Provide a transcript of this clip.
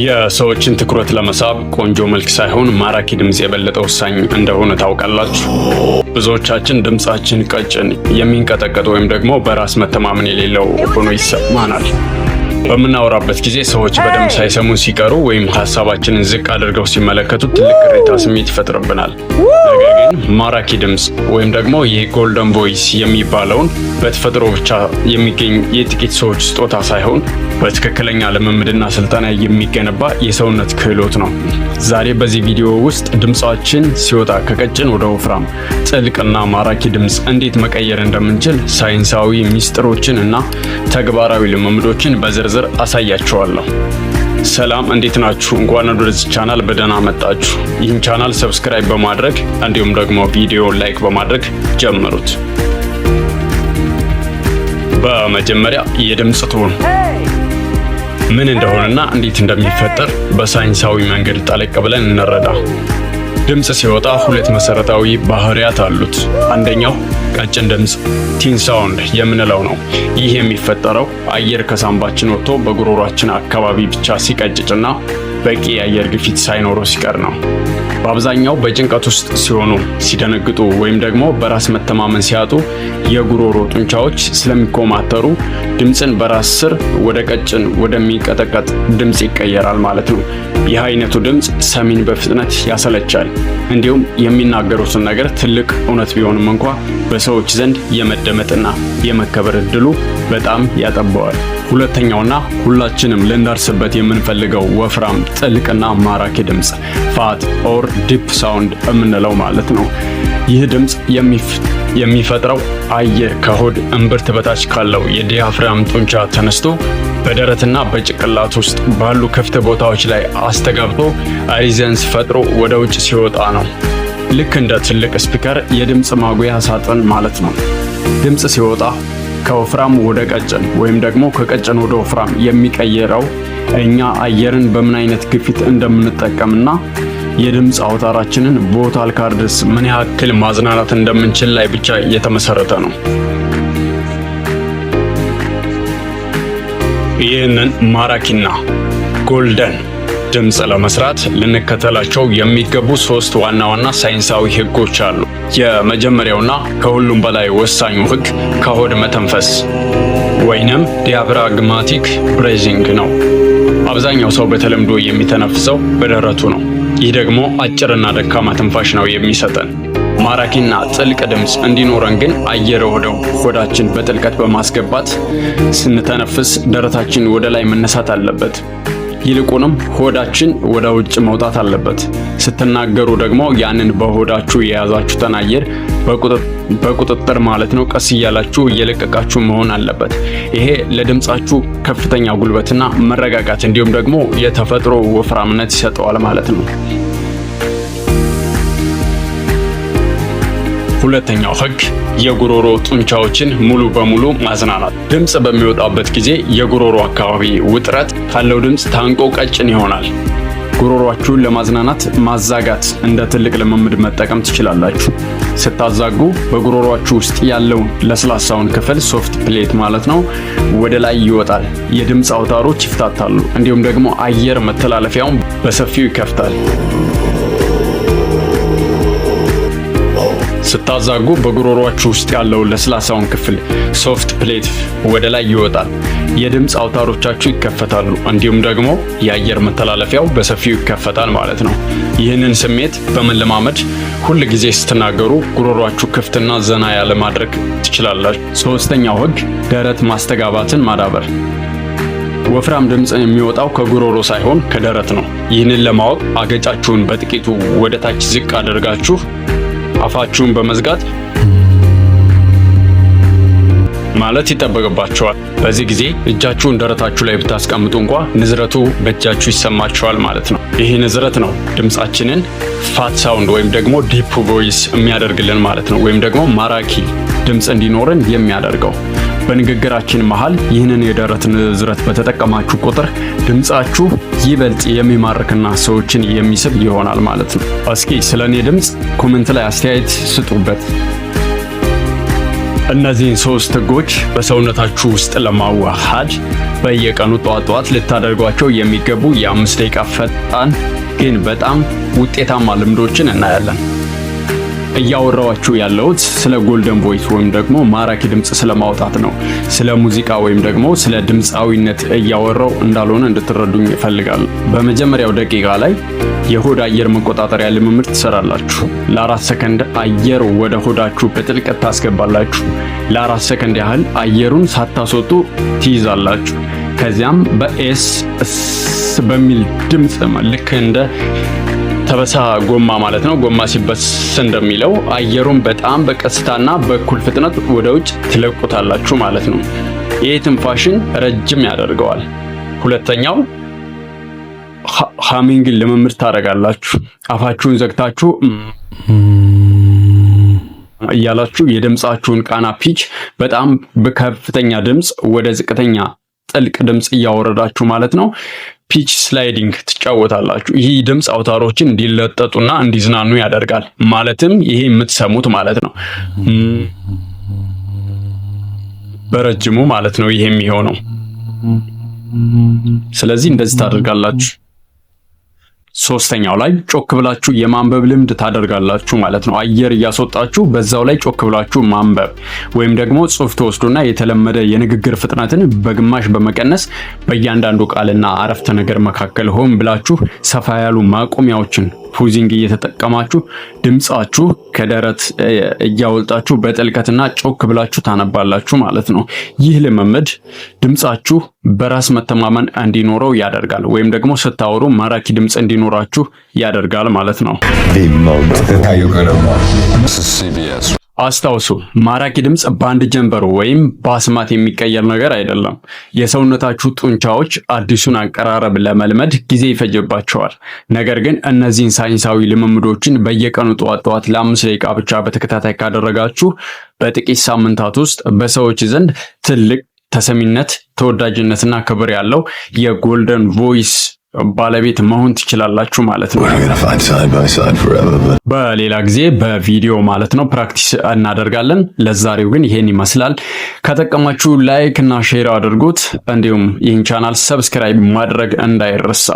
የሰዎችን ትኩረት ለመሳብ ቆንጆ መልክ ሳይሆን ማራኪ ድምጽ የበለጠ ወሳኝ እንደሆነ ታውቃላችሁ። ብዙዎቻችን ድምጻችን ቀጭን፣ የሚንቀጠቀጥ ወይም ደግሞ በራስ መተማመን የሌለው ሆኖ ይሰማናል። በምናወራበት ጊዜ ሰዎች በደንብ ሳይሰሙን ሲቀሩ ወይም ሀሳባችንን ዝቅ አድርገው ሲመለከቱ ትልቅ ቅሬታ ስሜት ይፈጥርብናል። ነገር ግን ማራኪ ድምጽ ወይም ደግሞ ይህ ጎልደን ቮይስ የሚባለውን በተፈጥሮ ብቻ የሚገኝ የጥቂት ሰዎች ስጦታ ሳይሆን በትክክለኛ ልምምድና ስልጠና የሚገነባ የሰውነት ክህሎት ነው። ዛሬ በዚህ ቪዲዮ ውስጥ ድምጻችን ሲወጣ ከቀጭን ወደ ወፍራም፣ ጥልቅና ማራኪ ድምጽ እንዴት መቀየር እንደምንችል ሳይንሳዊ ሚስጥሮችን እና ተግባራዊ ልምምዶችን በዝርዝር አሳያችኋለሁ። ሰላም፣ እንዴት ናችሁ? እንኳን ወደዚህ ቻናል በደህና መጣችሁ። ይህን ቻናል ሰብስክራይብ በማድረግ እንዲሁም ደግሞ ቪዲዮ ላይክ በማድረግ ጀምሩት። በመጀመሪያ የድምጽ ቶን ምን እንደሆነና እንዴት እንደሚፈጠር በሳይንሳዊ መንገድ ጠለቅ ብለን እንረዳ። ድምጽ ሲወጣ ሁለት መሰረታዊ ባህሪያት አሉት። አንደኛው ቀጭን ድምጽ ቲን ሳውንድ የምንለው ነው። ይህ የሚፈጠረው አየር ከሳምባችን ወጥቶ በጉሮሯችን አካባቢ ብቻ ሲቀጭጭና በቂ የአየር ግፊት ሳይኖረው ሲቀር ነው። በአብዛኛው በጭንቀት ውስጥ ሲሆኑ፣ ሲደነግጡ ወይም ደግሞ በራስ መተማመን ሲያጡ የጉሮሮ ጡንቻዎች ስለሚኮማተሩ ድምጽን በራስ ስር ወደ ቀጭን ወደሚቀጠቀጥ ድምጽ ይቀየራል ማለት ነው። ይህ አይነቱ ድምጽ ሰሚን በፍጥነት ያሰለቻል። እንዲሁም የሚናገሩትን ነገር ትልቅ እውነት ቢሆንም እንኳ በሰዎች ዘንድ የመደመጥና የመከበር እድሉ በጣም ያጠበዋል። ሁለተኛውና ሁላችንም ልንደርስበት የምንፈልገው ወፍራም፣ ጥልቅና ማራኪ ድምጽ ፋት ኦር ዲፕ ሳውንድ የምንለው ማለት ነው። ይህ ድምጽ የሚፈጥረው አየር ከሆድ እምብርት በታች ካለው የዲያፍራም ጡንቻ ተነስቶ በደረትና በጭቅላት ውስጥ ባሉ ክፍት ቦታዎች ላይ አስተጋብቶ ሪዘንስ ፈጥሮ ወደ ውጭ ሲወጣ ነው። ልክ እንደ ትልቅ ስፒከር የድምጽ ማጉያ ሳጥን ማለት ነው። ድምጽ ሲወጣ ከወፍራም ወደ ቀጭን ወይም ደግሞ ከቀጭን ወደ ወፍራም የሚቀየረው እኛ አየርን በምን አይነት ግፊት እንደምንጠቀምና የድምጽ አውታራችንን ቮካል ካርድስ ምን ያክል ማዝናናት እንደምንችል ላይ ብቻ የተመሰረተ ነው። ይህንን ማራኪና ጎልደን ድምጽ ለመስራት ልንከተላቸው የሚገቡ 3 ዋና ዋና ሳይንሳዊ ህጎች አሉ። የመጀመሪያውና ከሁሉም በላይ ወሳኙ ህግ ከሆድ መተንፈስ ወይንም ዲያፍራግማቲክ ብሬዚንግ ነው። አብዛኛው ሰው በተለምዶ የሚተነፍሰው በደረቱ ነው። ይህ ደግሞ አጭርና ደካማ ትንፋሽ ነው የሚሰጠን። ማራኪና ጥልቅ ድምጽ እንዲኖረን ግን አየር ወደ ሆዳችን በጥልቀት በማስገባት ስንተነፍስ ደረታችን ወደ ላይ መነሳት አለበት። ይልቁንም ሆዳችን ወደ ውጭ መውጣት አለበት። ስትናገሩ ደግሞ ያንን በሆዳችሁ የያዛችሁትን አየር በቁጥጥር ማለት ነው ቀስ እያላችሁ እየለቀቃችሁ መሆን አለበት። ይሄ ለድምጻችሁ ከፍተኛ ጉልበትና መረጋጋት እንዲሁም ደግሞ የተፈጥሮ ወፍራምነት ይሰጠዋል ማለት ነው። ሁለተኛው ህግ የጉሮሮ ጡንቻዎችን ሙሉ በሙሉ ማዝናናት። ድምጽ በሚወጣበት ጊዜ የጉሮሮ አካባቢ ውጥረት ካለው ድምጽ ታንቆ ቀጭን ይሆናል። ጉሮሮአችሁን ለማዝናናት ማዛጋት እንደ ትልቅ ልምምድ መጠቀም ትችላላችሁ። ስታዛጉ በጉሮሮአችሁ ውስጥ ያለው ለስላሳውን ክፍል ሶፍት ፕሌት ማለት ነው ወደ ላይ ይወጣል። የድምጽ አውታሮች ይፍታታሉ። እንዲሁም ደግሞ አየር መተላለፊያውን በሰፊው ይከፍታል። ስታዛጉ በጉሮሮአችሁ ውስጥ ያለው ለስላሳውን ክፍል ሶፍት ፕሌት ወደ ላይ ይወጣል። የድምጽ አውታሮቻችሁ ይከፈታሉ። እንዲሁም ደግሞ የአየር መተላለፊያው በሰፊው ይከፈታል ማለት ነው። ይህንን ስሜት በመለማመድ ሁል ጊዜ ስትናገሩ ጉሮሮአችሁ ክፍትና ዘና ያለ ማድረግ ትችላላችሁ። ሶስተኛው ህግ ደረት ማስተጋባትን ማዳበር። ወፍራም ድምጽ የሚወጣው ከጉሮሮ ሳይሆን ከደረት ነው። ይህንን ለማወቅ አገጫችሁን በጥቂቱ ወደ ታች ዝቅ አድርጋችሁ አፋችሁን በመዝጋት ማለት ይጠበቅባችኋል። በዚህ ጊዜ እጃችሁን ደረታችሁ ላይ ብታስቀምጡ እንኳን ንዝረቱ በእጃችሁ ይሰማችኋል ማለት ነው። ይህ ንዝረት ነው ድምጻችንን ፋት ሳውንድ ወይም ደግሞ ዲፕ ቮይስ የሚያደርግልን ማለት ነው። ወይም ደግሞ ማራኪ ድምጽ እንዲኖረን የሚያደርገው። በንግግራችን መሃል ይህንን የደረት ንዝረት በተጠቀማችሁ ቁጥር ድምጻችሁ ይበልጥ የሚማርክና ሰዎችን የሚስብ ይሆናል ማለት ነው። እስኪ ስለኔ ድምጽ ኮሜንት ላይ አስተያየት ስጡበት። እነዚህን 3 ህጎች በሰውነታችሁ ውስጥ ለማዋሃድ በየቀኑ ጧት ልታደርጓቸው የሚገቡ የ5 ደቂቃ ፈጣን ግን በጣም ውጤታማ ልምዶችን እናያለን። እያወራኋችሁ ያለሁት ስለ ጎልደን ቮይስ ወይም ደግሞ ማራኪ ድምጽ ስለማውጣት ነው። ስለ ሙዚቃ ወይም ደግሞ ስለ ድምፃዊነት እያወራው እንዳልሆነ እንድትረዱኝ እፈልጋለሁ። በመጀመሪያው ደቂቃ ላይ የሆድ አየር መቆጣጠሪያ ልምምድ ትሰራላችሁ። ለ4 ሰከንድ አየር ወደ ሆዳችሁ በጥልቀት ታስገባላችሁ። ለ4 ሰከንድ ያህል አየሩን ሳታስወጡ ትይዛላችሁ። ከዚያም በኤስ በሚል ድምጽ ልክ እንደ ተበሳ ጎማ ማለት ነው። ጎማ ሲበስ እንደሚለው አየሩን በጣም በቀስታና በኩል ፍጥነት ወደ ውጭ ትለቁታላችሁ ማለት ነው። ይህ ትንፋሽን ረጅም ያደርገዋል። ሁለተኛው ሃሚንግ ልምምድ ታደርጋላችሁ። አፋችሁን ዘግታችሁ እያላችሁ የድምጻችሁን ቃና ፒች በጣም በከፍተኛ ድምጽ ወደ ዝቅተኛ ጥልቅ ድምጽ እያወረዳችሁ ማለት ነው ፒች ስላይዲንግ ትጫወታላችሁ። ይህ ድምጽ አውታሮችን እንዲለጠጡና እንዲዝናኑ ያደርጋል። ማለትም ይሄ የምትሰሙት ማለት ነው በረጅሙ ማለት ነው ይሄ የሚሆነው። ስለዚህ እንደዚህ ታደርጋላችሁ። ሶስተኛው ላይ ጮክ ብላችሁ የማንበብ ልምድ ታደርጋላችሁ ማለት ነው። አየር እያስወጣችሁ በዛው ላይ ጮክ ብላችሁ ማንበብ ወይም ደግሞ ጽሑፍ ተወስዶና የተለመደ የንግግር ፍጥነትን በግማሽ በመቀነስ በእያንዳንዱ ቃልና አረፍተ ነገር መካከል ሆን ብላችሁ ሰፋ ያሉ ማቆሚያዎችን ፉዚንግ እየተጠቀማችሁ ድምጻችሁ ከደረት እያወጣችሁ በጥልቀትና ጮክ ብላችሁ ታነባላችሁ ማለት ነው። ይህ ልምምድ ድምጻችሁ በራስ መተማመን እንዲኖረው ያደርጋል ወይም ደግሞ ስታወሩ ማራኪ ድምጽ እንዲኖራችሁ ያደርጋል ማለት ነው። አስታውሱ፣ ማራኪ ድምጽ በአንድ ጀንበር ወይም በአስማት የሚቀየር ነገር አይደለም። የሰውነታችሁ ጡንቻዎች አዲሱን አቀራረብ ለመልመድ ጊዜ ይፈጅባቸዋል። ነገር ግን እነዚህን ሳይንሳዊ ልምምዶችን በየቀኑ ጠዋት ለ5 ደቂቃ ብቻ በተከታታይ ካደረጋችሁ በጥቂት ሳምንታት ውስጥ በሰዎች ዘንድ ትልቅ ተሰሚነት፣ ተወዳጅነትና ክብር ያለው የጎልደን ቮይስ ባለቤት መሆን ትችላላችሁ ማለት ነው። በሌላ ጊዜ በቪዲዮ ማለት ነው ፕራክቲስ እናደርጋለን። ለዛሬው ግን ይሄን ይመስላል። ከጠቀማችሁ ላይክ እና ሼር አድርጉት። እንዲሁም ይህን ቻናል ሰብስክራይብ ማድረግ እንዳይረሳ።